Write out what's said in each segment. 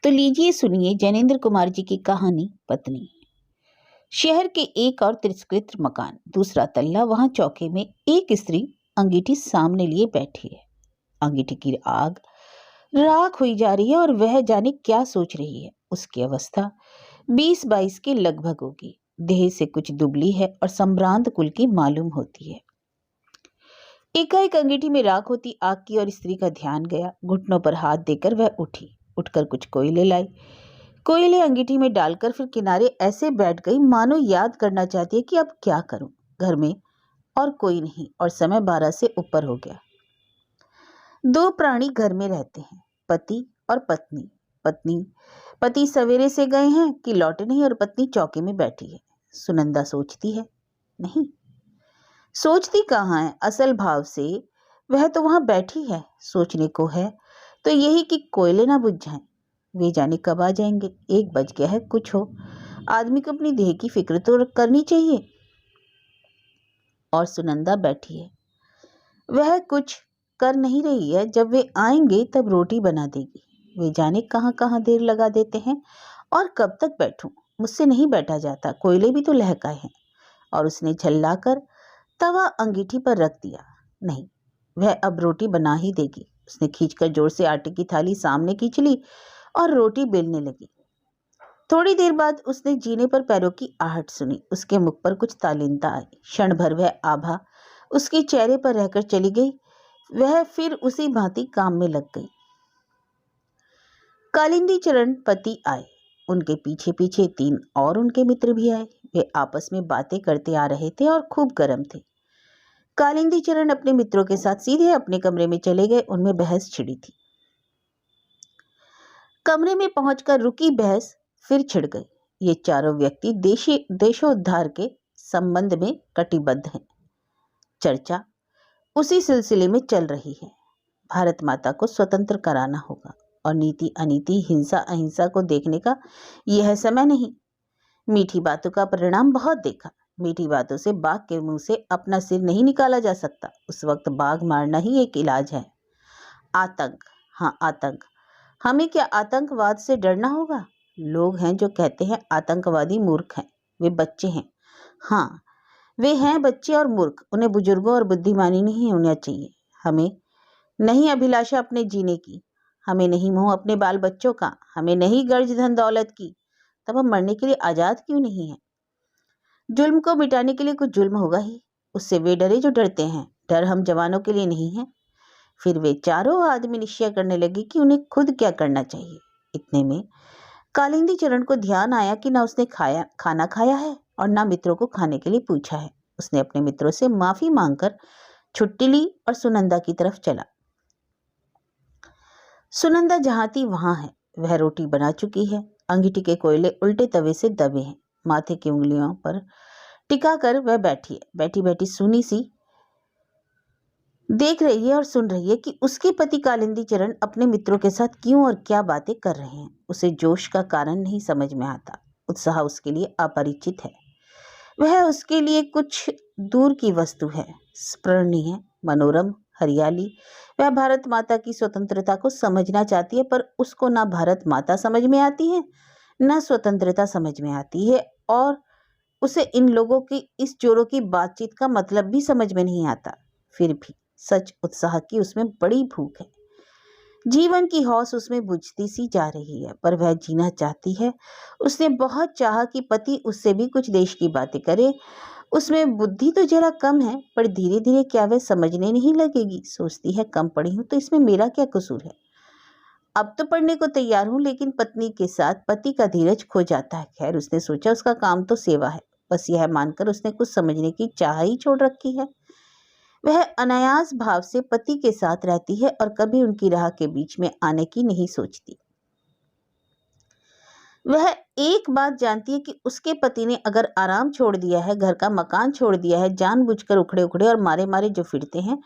तो लीजिए सुनिए जैनेन्द्र कुमार जी की कहानी पत्नी। शहर के एक और तिरस्कृत मकान, दूसरा तल्ला, वहां चौके में एक स्त्री अंगीठी सामने लिए बैठी है। अंगीठी की आग राख हुई जा रही है और वह जाने क्या सोच रही है। उसकी अवस्था 20-22 के लगभग होगी। देह से कुछ दुबली है और संभ्रांत कुल की मालूम होती है। एकाएक अंगीठी में राख होती आग की और स्त्री का ध्यान गया। घुटनों पर हाथ देकर वह उठी, उठकर कुछ कोयले लाई। कोयले अंगीठी में डालकर फिर किनारे ऐसे बैठ गई मानो याद करना चाहती है कि अब क्या करूं। घर में और कोई नहीं और समय 12 से ऊपर हो गया। दो प्राणी घर में रहते हैं, पति और पत्नी। पति सवेरे से गए हैं कि लौटे नहीं और पत्नी चौके में बैठी है। सुनंदा सोचती है, नहीं सोचती कहाँ है, असल भाव से वह तो वहां बैठी है। सोचने को है तो यही कि कोयले ना बुझ जाएं। वे जाने कब आ जाएंगे। 1 बज गया है। कुछ हो, आदमी को अपनी देह की फिक्र तो करनी चाहिए। और सुनंदा बैठी है, वह कुछ कर नहीं रही है। जब वे आएंगे तब रोटी बना देगी। वे जाने कहाँ कहाँ देर लगा देते हैं और कब तक बैठूं। मुझसे नहीं बैठा जाता, कोयले भी तो लहकाए हैं। और उसने झल्लाकर तवा अंगीठी पर रख दिया। नहीं, वह अब रोटी बना ही देगी। उसने खींचकर जोर से आटे की थाली सामने खींच ली और रोटी बेलने लगी। थोड़ी देर बाद उसने जीने पर पैरों की आहट सुनी। उसके मुख पर कुछ तालीनता आई। क्षण भर वह आभा उसके चेहरे पर रहकर चली गई। वह फिर उसी भांति काम में लग गई। कालिंदी चरण पति आए। उनके पीछे पीछे 3 और उनके मित्र भी आए। वे आपस में बातें करते आ रहे थे और खूब गर्म थे। कालिंदी चरण अपने मित्रों के साथ सीधे अपने कमरे में चले गए। उनमें बहस छिड़ी थी। कमरे में पहुंचकर रुकी बहस फिर छिड़ गई। ये चारों व्यक्ति देशोद्धार के संबंध में कटिबद्ध हैं। चर्चा उसी सिलसिले में चल रही है। भारत माता को स्वतंत्र कराना होगा और नीति अनीति, हिंसा अहिंसा को देखने का यह समय नहीं। मीठी बातों का परिणाम बहुत देखा। मीठी बातों से बाघ के मुंह से अपना सिर नहीं निकाला जा सकता। उस वक्त बाघ मारना ही एक इलाज है। आतंक, हाँ आतंक। हमें क्या आतंकवाद से डरना होगा? लोग हैं जो कहते हैं आतंकवादी मूर्ख हैं, वे बच्चे हैं। हाँ, वे हैं बच्चे और मूर्ख। उन्हें बुजुर्गों और बुद्धिमानी नहीं होना चाहिए। हमें नहीं अभिलाषा अपने जीने की, हमें नहीं मोह अपने बाल बच्चों का, हमें नहीं गर्ज धन दौलत की। तब हम मरने के लिए आजाद क्यों नहीं है? जुल्म को मिटाने के लिए कुछ जुल्म होगा ही। उससे वे डरे जो डरते हैं। डर हम जवानों के लिए नहीं है। फिर वे चारों आदमी निश्चय करने लगे कि उन्हें खुद क्या करना चाहिए। इतने में कालिंदी चरण को ध्यान आया कि ना उसने खाना खाया है और ना मित्रों को खाने के लिए पूछा है। उसने अपने मित्रों से माफी मांगकर छुट्टी ली और सुनंदा की तरफ चला। सुनंदा जहां थी वहां है। वह रोटी बना चुकी है। अंगीठी के कोयले उल्टे तवे से दबे हैं। माथे की उंगलियों पर टिका कर वह बैठी है। बैठी बैठी सूनी सी देख रही है और सुन रही है कि उसके पति कालिंदी चरण अपने मित्रों के साथ क्यों और क्या बातें कर रहे हैं। उसे जोश का कारण नहीं समझ में आता। उत्साह उसके लिए अपरिचित है। वह उसके लिए कुछ दूर की वस्तु है, स्मरणीय, मनोरम, हरियाली। वह भारत माता की स्वतंत्रता को समझना चाहती है, पर उसको ना भारत माता समझ में आती है, ना स्वतंत्रता समझ में आती है। और उसे इन लोगों की इस जोरों की बातचीत का मतलब भी समझ में नहीं आता। फिर भी सच उत्साह की उसमें बड़ी भूख है। जीवन की हौस उसमें बुझती सी जा रही है, पर वह जीना चाहती है। उसने बहुत चाहा कि पति उससे भी कुछ देश की बातें करे। उसमें बुद्धि तो जरा कम है, पर धीरे धीरे क्या वह समझने नहीं लगेगी? सोचती है, कम पढ़ी हूं तो इसमें मेरा क्या कसूर है? अब तो पढ़ने को तैयार हूं, लेकिन पत्नी के साथ पति का धीरज खो जाता है। खैर, उसने सोचा उसका काम तो सेवा है। बस यह मानकर उसने कुछ समझने की चाह ही छोड़ रखी है। वह अनायास भाव से पति के साथ रहती है और कभी उनकी राह के बीच में आने की नहीं सोचती। वह एक बात जानती है कि उसके पति ने अगर आराम छोड़ दिया है, घर का मकान छोड़ दिया है, जानबूझकर उखड़े उखड़े और मारे मारे जो फिरते हैं,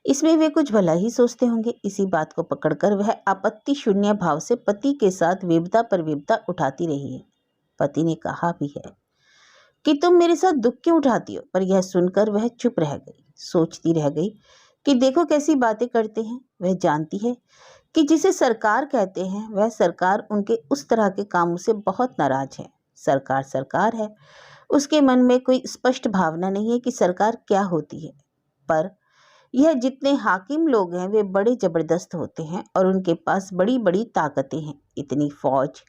इसमें वे कुछ भला ही सोचते होंगे। इसी बात को पकड़कर वह आपत्ति शून्य भाव से पति के साथ विपदा पर विपदा उठाती रही है। पति ने कहा भी है कि तुम मेरे साथ दुख क्यों उठाती हो, पर यह सुनकर वह चुप रह गई। सोचती रह गई कि देखो कैसी बातें करते हैं। वह जानती है कि जिसे सरकार कहते हैं वह सरकार उनके उस तरह के कामों से बहुत नाराज है। सरकार सरकार है, उसके मन में कोई स्पष्ट भावना नहीं है कि सरकार क्या होती है। पर यह जितने हाकिम लोग हैं वे बड़े जबरदस्त होते हैं और उनके पास बड़ी बड़ी ताकतें हैं। इतनी फौज,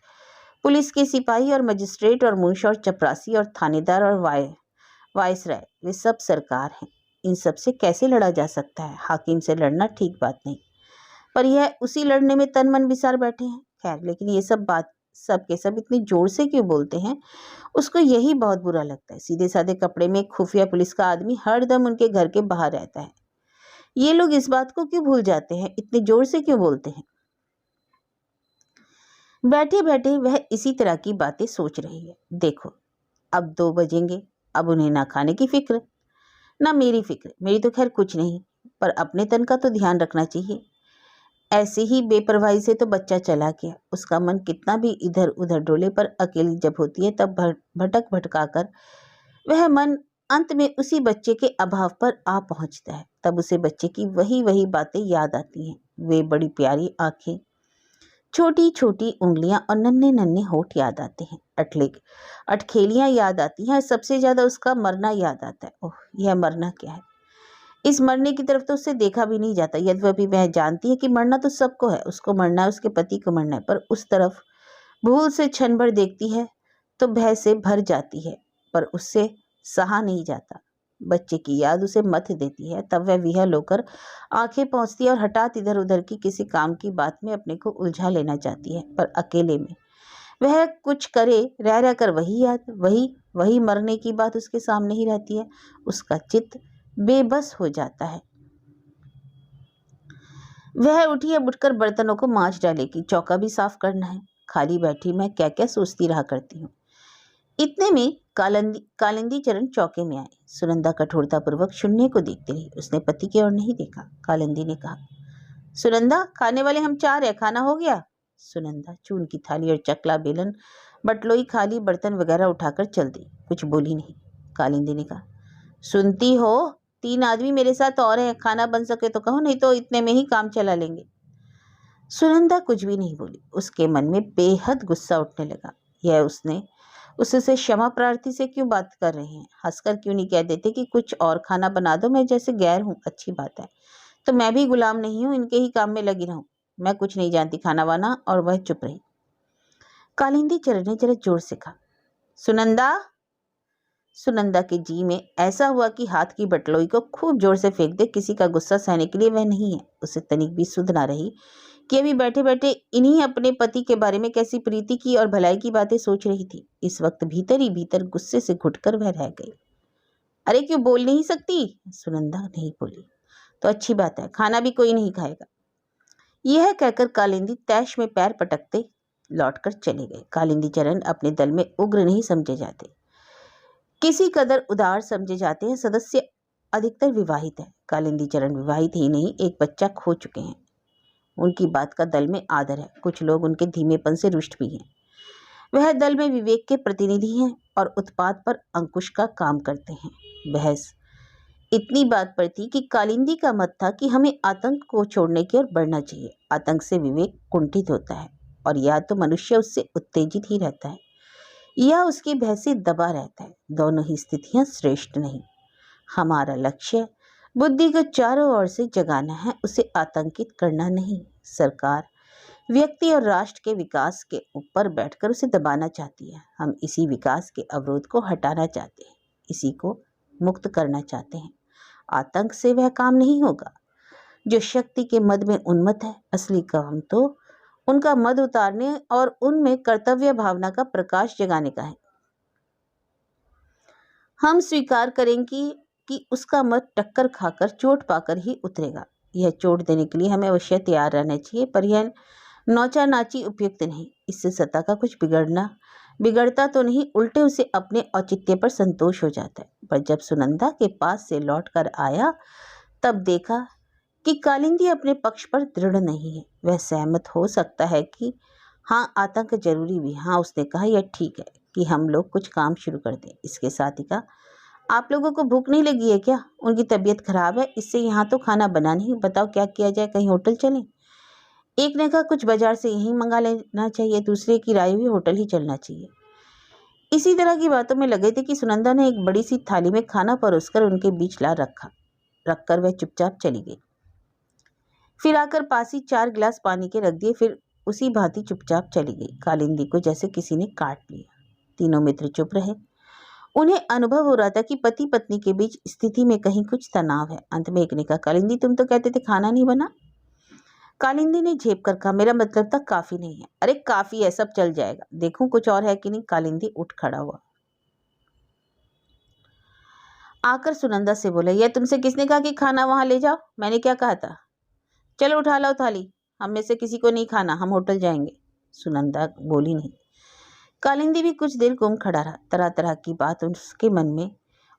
पुलिस के सिपाही और मजिस्ट्रेट और मुंश और चपरासी और थानेदार और वायसराय, वे सब सरकार हैं। इन सब से कैसे लड़ा जा सकता है? हाकिम से लड़ना ठीक बात नहीं, पर यह उसी लड़ने में तन मन बिसार बैठे हैं। खैर, लेकिन ये सब बात सब के सब इतनी जोर से क्यों बोलते हैं? उसको यही बहुत बुरा लगता है। सीधे साधे कपड़े में खुफिया पुलिस का आदमी हर दम उनके घर के बाहर रहता है। ये लोग इस बात को क्यों भूल जाते हैं? इतने जोर से क्यों बोलते हैं? बैठे बैठे वह इसी तरह की बातें सोच रही है। देखो, अब 2 बजेंगे, अब उन्हें ना खाने की फिक्र, ना मेरी फिक्र। मेरी तो खैर कुछ नहीं, पर अपने तन का तो ध्यान रखना चाहिए। ऐसे ही बेपरवाही से तो बच्चा चला गया। उसका मन कितना भी इधर उधर डोले, पर अकेली जब होती है तब भटक भटका कर वह मन अंत में उसी बच्चे के अभाव पर आ पहुंचता है। तब उसे बच्चे की वही वही बातें याद आती हैं। वे बड़ी प्यारी आंखें, छोटी छोटी उंगलियां और नन्हे नन्हे होठ याद आते हैं। अटखेलियां याद आती हैं। सबसे ज्यादा उसका मरना याद आता है। ओह, यह मरना क्या है? इस मरने की तरफ तो उससे देखा भी नहीं जाता। यद्यपि वह जानती है कि मरना तो सबको है, उसको मरना है, उसके पति को मरना है, पर उस तरफ भूल से क्षण भर देखती है तो भय से भर जाती है, पर उससे सहा नहीं जाता। बच्चे की याद उसे मत देती है। तब वह विहल होकर आंखें पोंछती है और हठात इधर उधर की किसी काम की बात में अपने को उलझा लेना चाहती है। पर अकेले में वह कुछ करे, रह रह कर वही याद, वही वही मरने की बात उसके सामने ही रहती है। उसका चित्त बेबस हो जाता है। वह उठी, अब उठकर बर्तनों को मांज डालेगी, चौका भी साफ करना है। खाली बैठी मैं क्या क्या सोचती रहा करती हूँ। इतने में कालिंदी चरण चौके में आए। सुनंदा कठोरतापूर्वक शून्य को देखती रही। उसने पति की ओर नहीं देखा। कालिंदी ने कहा, सुनंदा, खाने वाले हम 4 हैं, खाना हो गया? सुनंदा चून की थाली और चकला, बेलन, बटलोई, खाली बर्तन वगैरह उठाकर चल दी। कुछ बोली नहीं। कालिंदी ने कहा, सुनती हो, 3 आदमी मेरे साथ और हैं, खाना बन सके तो कहो, नहीं तो इतने में ही काम चला लेंगे। सुनंदा कुछ भी नहीं बोली। उसके मन में बेहद गुस्सा उठने लगा। यह उससे क्षमा प्रार्थी से क्यों बात कर रहे हैं? हंसकर क्यों नहीं कह देते कि कुछ और खाना बना दो, मैं जैसे गैर हूँ, अच्छी बात है, तो मैं भी गुलाम नहीं हूँ, इनके ही काम में लगी रहूं। मैं कुछ नहीं जानती खाना वाना। और वह चुप रही। कालिंदी चरण ने जरा जोर से कहा, सुनंदा। सुनंदा के जी में ऐसा हुआ कि हाथ की बटलोई को खूब जोर से फेंक दे। किसी का गुस्सा सहने के लिए वह नहीं है। उसे तनिक भी सुध ना रही कि अभी बैठे बैठे इन्हीं अपने पति के बारे में कैसी प्रीति की और भलाई की बातें सोच रही थी। इस वक्त भीतर ही भीतर गुस्से से घुटकर वह रह गई। अरे क्यों बोल नहीं सकती? सुनंदा नहीं बोली। तो अच्छी बात है, खाना भी कोई नहीं खाएगा। यह कहकर कालिंदी तैश में पैर पटकते लौटकर चले गए। कालिंदी चरण अपने दल में उग्र नहीं समझे जाते, किसी कदर उदार समझे जाते हैं। सदस्य अधिकतर विवाहित है। कालिंदी चरण विवाहित ही नहीं, एक बच्चा खो चुके हैं। उनकी बात का दल में आदर है। कुछ लोग उनके धीमेपन से रुष्ट भी हैं। वह दल में विवेक के प्रतिनिधि हैं और उत्पात पर अंकुश का काम करते हैं। बहस इतनी बात पर थी कि कालिंदी का मत था कि हमें आतंक को छोड़ने की ओर बढ़ना चाहिए। आतंक से विवेक कुंठित होता है और या तो मनुष्य उससे उत्तेजित ही रहता है या उसकी भय से दबा रहता है। दोनों ही स्थितियां श्रेष्ठ नहीं। हमारा लक्ष्य बुद्धि को चारों ओर से जगाना है, उसे आतंकित करना नहीं। सरकार व्यक्ति और राष्ट्र के विकास के ऊपर बैठकर उसे दबाना चाहती है। हम इसी विकास के अवरोध को हटाना चाहते हैं, इसी को मुक्त करना चाहते हैं। आतंक से वह काम नहीं होगा। जो शक्ति के मद में उन्मत्त है, असली काम तो उनका मद उतारने और उनमें कर्तव्य भावना का प्रकाश जगाने का है। हम स्वीकार करेंगे कि उसका मत टक्कर खाकर, चोट पाकर ही उतरेगा। यह चोट देने के लिए हमें अवश्य तैयार रहना चाहिए, पर यह नौचा नाची उपयुक्त नहीं। इससे सत्ता का कुछ बिगड़ता तो नहीं, उल्टे उसे अपने औचित्य पर संतोष हो जाता है। पर जब सुनंदा के पास से लौट कर आया तब देखा कि कालिंदी अपने पक्ष पर दृढ़ नहीं है। वह सहमत हो सकता है कि हाँ, आतंक जरूरी भी। हाँ, उसने कहा, यह ठीक है कि हम लोग कुछ काम शुरू कर दें। इसके साथ ही कहा, आप लोगों को भूख नहीं लगी है क्या? उनकी तबीयत खराब है, इससे यहाँ तो खाना बना नहीं। बताओ क्या किया जाए, कहीं होटल चलें? एक ने कहा कुछ बाजार से यहीं मंगा लेना चाहिए, दूसरे की राय हुई होटल ही चलना चाहिए। इसी तरह की बातों में लगे थे कि सुनंदा ने एक बड़ी सी थाली में खाना परोसकर उनके बीच ला रखकर वह चुपचाप चली गई। फिर आकर पास ही 4 गिलास पानी के रख दिए, फिर उसी भांति चुपचाप चली गई। कालिंदी को जैसे किसी ने काट लिया। तीनों मित्र चुप रहे। उन्हें अनुभव हो रहा था कि पति पत्नी के बीच स्थिति में कहीं कुछ तनाव है। अंत में एक ने कहा, कालिंदी तुम तो कहते थे खाना नहीं बना। कालिंदी ने झेप कर कहा, मेरा मतलब था काफी नहीं है। अरे काफी है, सब चल जाएगा, देखूं कुछ और है कि नहीं। कालिंदी उठ खड़ा हुआ, आकर सुनंदा से बोला, यह तुमसे किसने कहा कि खाना वहां ले जाओ? मैंने क्या कहा था? चलो उठा लो थाली, हम में से किसी को नहीं खाना, हम होटल जाएंगे। सुनंदा बोली नहीं। कालिंदी भी कुछ देर गुम खड़ा रहा। तरह तरह की बात उसके मन में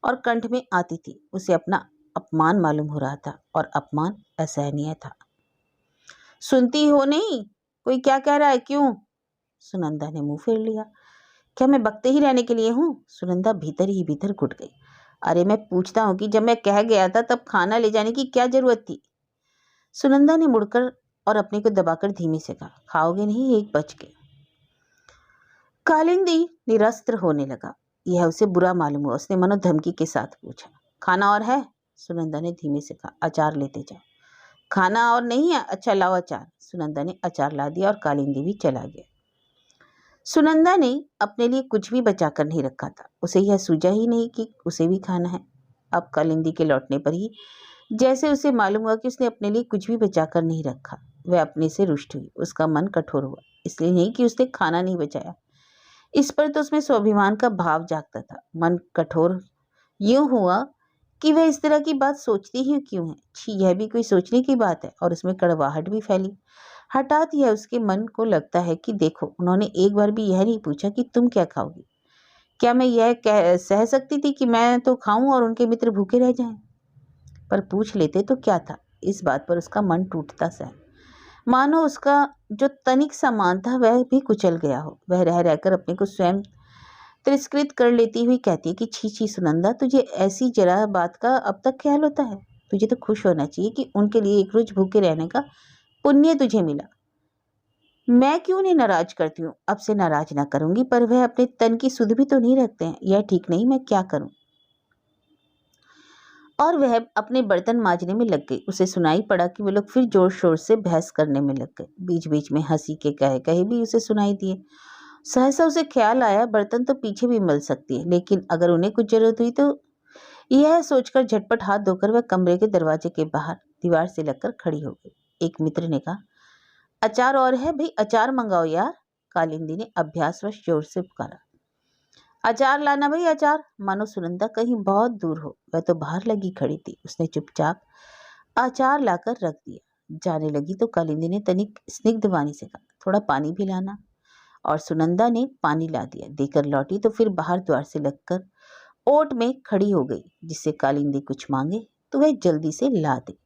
और कंठ में आती थी। उसे अपना अपमान मालूम हो रहा था और अपमान असहनीय था। सुनती हो नहीं, कोई क्या कह रहा है, क्यों? सुनंदा ने मुंह फेर लिया। क्या मैं बकते ही रहने के लिए हूं? सुनंदा भीतर ही भीतर घुट गई। अरे मैं पूछता हूं कि जब मैं कह गया था तब खाना ले जाने की क्या जरूरत थी? सुनंदा ने मुड़कर और अपने को दबाकर धीमे से कहा, खाओगे नहीं? 1 बज के। कालिंदी निरस्त्र होने लगा। यह उसे बुरा मालूम हुआ। उसने मनो धमकी के साथ पूछा, खाना और है? सुनंदा ने धीमे से कहा, अचार लेते जाओ। खाना और नहीं है? अच्छा लाओ अचार। सुनंदा ने अचार ला दिया और कालिंदी भी चला गया। सुनंदा ने अपने लिए कुछ भी बचा कर नहीं रखा था। उसे यह सूझा ही नहीं कि उसे भी खाना है। अब कालिंदी के लौटने पर ही जैसे उसे मालूम हुआ कि उसने अपने लिए कुछ भी बचा कर नहीं रखा। वह अपने से रुष्ट हुई। उसका मन कठोर हुआ, इसलिए नहीं कि उसने खाना नहीं बचाया, इस पर तो उसमें स्वाभिमान का भाव जागता था। मन कठोर यूं हुआ कि वह इस तरह की बात सोचती ही क्यों है। छी, यह भी कोई सोचने की बात है। और उसमें कड़वाहट भी फैली। हठात यह उसके मन को लगता है कि देखो, उन्होंने एक बार भी यह नहीं पूछा कि तुम क्या खाओगी। क्या मैं यह सह सकती थी कि मैं तो खाऊं और उनके मित्र भूखे रह जाएं? पर पूछ लेते तो क्या था। इस बात पर उसका मन टूटता सा है, मानो उसका जो तनिक सा मान था वह भी कुचल गया हो। वह रह रहकर अपने को स्वयं तिरस्कृत कर लेती हुई कहती है कि छी छी सुनंदा, तुझे ऐसी जरा बात का अब तक ख्याल होता है? तुझे तो खुश होना चाहिए कि उनके लिए एक रोज भूखे रहने का पुण्य तुझे मिला। मैं क्यों नहीं नाराज करती हूँ? अब से नाराज ना करूंगी, पर वह अपने तन की सुध भी तो नहीं रखते हैं। यह ठीक नहीं, मैं क्या करूं? और वह अपने बर्तन मांजने में लग गई। उसे सुनाई पड़ा कि वे लोग फिर जोर शोर से बहस करने में लग गए। बीच बीच में हंसी के कहे कहे भी उसे सुनाई दिए। सहसा उसे ख्याल आया, बर्तन तो पीछे भी मल सकती है, लेकिन अगर उन्हें कुछ जरूरत हुई तो। यह सोचकर झटपट हाथ धोकर वह कमरे के दरवाजे के बाहर दीवार से लगकर खड़ी हो गई। एक मित्र ने कहा, अचार और है भाई, अचार मंगाओ यार। कालिंदी ने अभ्यासवश जोर से पुकारा, अचार लाना भाई अचार। मानो सुनंदा कहीं बहुत दूर हो। वह तो बाहर लगी खड़ी थी। उसने चुपचाप अचार लाकर रख दिया। जाने लगी तो कालिंदी ने तनिक स्निग्ध वाणी से कहा, थोड़ा पानी भी लाना। और सुनंदा ने पानी ला दिया। देकर लौटी तो फिर बाहर द्वार से लगकर ओट में खड़ी हो गई। जिससे कालिंदी कुछ मांगे तो वह जल्दी से ला दे।